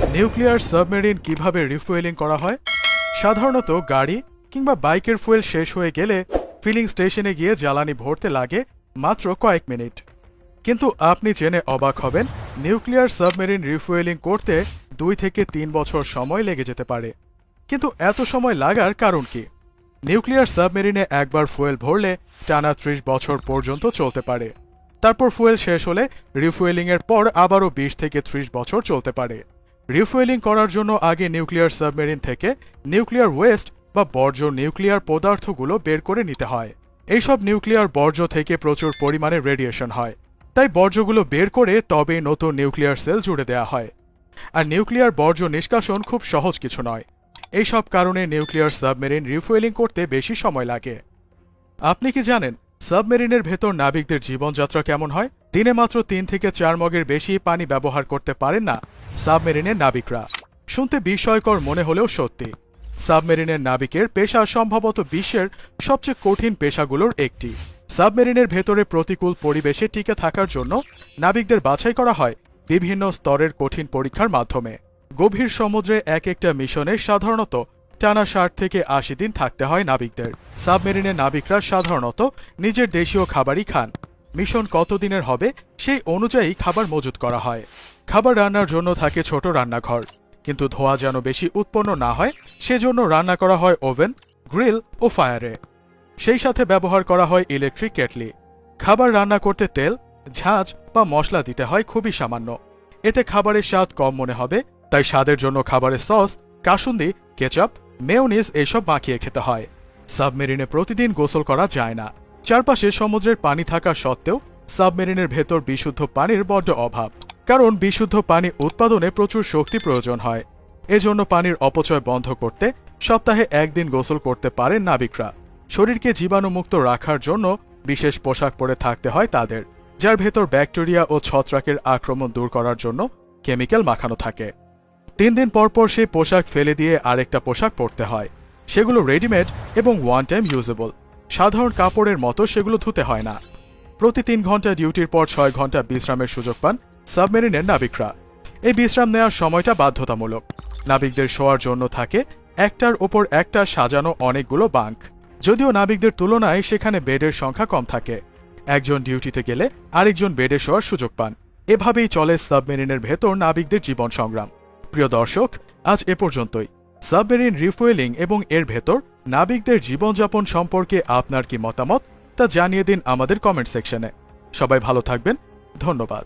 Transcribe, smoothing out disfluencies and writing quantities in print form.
Nuclear submarine কিভাবে refuelling করা হয়? সাধারণত গাড়ি কিংবা বাইকের ফুয়েল শেষ হয়ে গেলে ফিলিং স্টেশনে গিয়ে জ্বালানি ভরতে লাগে মাত্র কয়েক মিনিট। কিন্তু আপনি জেনে অবাক হবেন, নিউক্লিয়ার সাবমেরিন রিফুয়েলিং করতে 2 থেকে 3 বছর সময় লেগে যেতে পারে। কিন্তু এত সময় লাগার কারণ কি? নিউক্লিয়ার সাবমেরিনে একবার ফুয়েল ভরলে টানা 30 বছর পর্যন্ত চলতে পারে। তারপর ফুয়েল শেষ হলে রিফুয়েলিংয়ের পর আবারও 20 থেকে 30 বছর চলতে পারে। রিফুয়েলিং করার জন্য আগে নিউক্লিয়ার সাবমেরিন থেকে নিউক্লিয়ার ওয়েস্ট বা বর্জ্য নিউক্লিয়ার পদার্থগুলো বের করে নিতে হয়। এইসব নিউক্লিয়ার বর্জ্য থেকে প্রচুর পরিমাণে রেডিয়েশন হয়, তাই বর্জ্যগুলো বের করে তবেই নতুন নিউক্লিয়ার সেল জুড়ে দেওয়া হয়। আর নিউক্লিয়ার বর্জ্য নিষ্কাশন খুব সহজ কিছু নয়। এইসব কারণে নিউক্লিয়ার সাবমেরিন রিফুয়েলিং করতে বেশি সময় লাগে। আপনি কি জানেন সাবমেরিনের ভেতর নাবিকদের জীবনযাত্রা কেমন হয়? দিনে মাত্র 3 থেকে 4 মগের বেশি পানি ব্যবহার করতে পারেন না সাবমেরিনের নাবিকরা। শুনতে বিস্ময়কর মনে হলেও সত্যি। সাবমেরিনের নাবিকের পেশা সম্ভবত বিশ্বের সবচেয়ে কঠিন পেশাগুলোর একটি। সাবমেরিনের ভেতরে প্রতিকূল পরিবেশে টিকে থাকার জন্য নাবিকদের বাছাই করা হয় বিভিন্ন স্তরের কঠিন পরীক্ষার মাধ্যমে। গভীর সমুদ্রে এক একটা মিশনে সাধারণত টানা 60 থেকে 80 দিন থাকতে হয় নাবিকদের। সাবমেরিনের নাবিকরা সাধারণত নিজের দেশীয় খাবারই খান। মিশন কতদিনের হবে সেই অনুযায়ী খাবার মজুত করা হয়। খাবার রান্নার জন্য থাকে ছোট রান্নাঘর, কিন্তু ধোঁয়া যেন বেশি উৎপন্ন না হয় সেজন্য রান্না করা হয় ওভেন, গ্রিল ও ফায়ারে। সেই সাথে ব্যবহার করা হয় ইলেকট্রিক কেটলি। খাবার রান্না করতে তেল, ঝাঁঝ বা মশলা দিতে হয় খুবই সামান্য। এতে খাবারের স্বাদ কম মনে হবে, তাই স্বাদের জন্য খাবারের সস, কাসুন্দি, কেচাপ, মেয়োনিজ এসব মাখিয়ে খেতে হয়। সাবমেরিনে প্রতিদিন গোসল করা যায় না। চারপাশে সমুদ্রের পানি থাকা সত্ত্বেও সাবমেরিনের ভেতর বিশুদ্ধ পানির বড্ড অভাব, কারণ বিশুদ্ধ পানি উৎপাদনে প্রচুর শক্তি প্রয়োজন হয়। এজন্য পানির অপচয় বন্ধ করতে সপ্তাহে 1 দিন গোসল করতে পারেন নাবিকরা। শরীরকে জীবাণুমুক্ত রাখার জন্য বিশেষ পোশাক পরে থাকতে হয় তাদের, যার ভেতর ব্যাকটেরিয়া ও ছত্রাকের আক্রমণ দূর করার জন্য কেমিক্যাল মাখানো থাকে। 3 দিন পর পর সেই পোশাক ফেলে দিয়ে আরেকটা পোশাক পরতে হয়। সেগুলো রেডিমেড এবং ওয়ান টাইম ইউজেবল। সাধারণ কাপড়ের মতো সেগুলো ধুতে হয় না। প্রতি 3 ঘন্টা ডিউটির পর 6 ঘন্টা বিশ্রামের সুযোগ পান সাবমেরিনের নাবিকরা। এই বিশ্রাম নেওয়ার সময়টা বাধ্যতামূলক। নাবিকদের শোয়ার জন্য থাকে একটার ওপর একটা সাজানো অনেকগুলো বাঙ্ক। যদিও নাবিকদের তুলনায় সেখানে বেডের সংখ্যা কম থাকে। একজন ডিউটিতে গেলে আরেকজন বেডে শোয়ার সুযোগ পান। এভাবেই চলে সাবমেরিনের ভেতর নাবিকদের জীবন সংগ্রাম। প্রিয় দর্শক, আজ এ পর্যন্তই। সাবমেরিন রিফুয়েলিং এবং এর ভেতর নাবিকদের জীবনযাপন সম্পর্কে আপনার কি মতামত তা জানিয়ে দিন আমাদের কমেন্ট সেকশনে। সবাই ভালো থাকবেন। ধন্যবাদ।